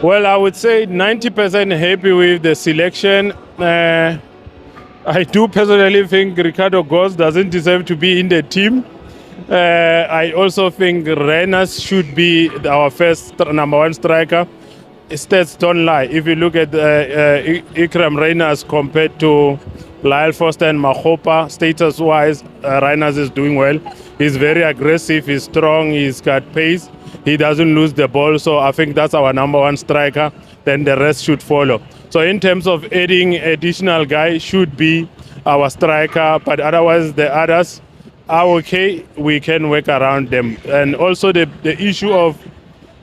Well, I would say 90% happy with the selection. I do personally think Ricardo Goss doesn't deserve to be in the team. I also think Renas should be our first number one striker. Stats don't lie. If you look at Ikram Renas compared to Lyle Foster and Mahopa, status-wise, Renas is doing well. He's very aggressive, he's strong, he's got pace. He doesn't lose the ball, so I think that's our number one striker. Then the rest should follow. So in terms of adding additional guy, should be our striker, but otherwise the others are okay. We can work around them. And also the issue of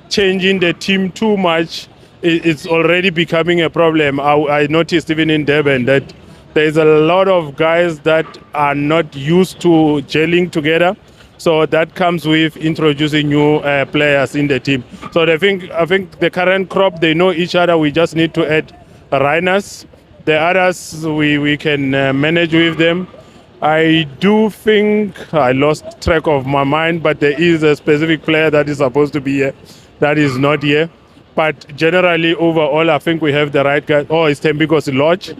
changing the team too much, it's already becoming a problem. I noticed even in Durban that there's a lot of guys that are not used to gelling together. So that comes with introducing new players in the team. So I think the current crop, they know each other. We just need to add Rhinos. The others, we can manage with them. I do think I lost track of my mind, but there is a specific player that is supposed to be here that is not here. But generally, overall, I think we have the right guy. Oh, it's Thembinkosi Lodge.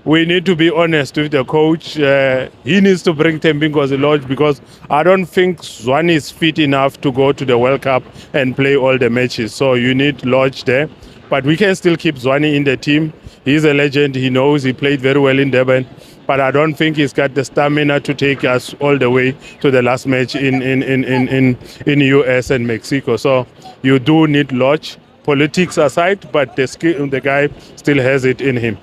We need to be honest with the coach. He needs to bring Thembinkosi Lodge because I don't think Zwane is fit enough to go to the World Cup and play all the matches. So you need Lodge there. But we can still keep Zwane in the team. He's a legend. He knows he played very well in Durban. But I don't think he's got the stamina to take us all the way to the last match in US and Mexico. So you do need Lodge, politics aside, but the guy still has it in him.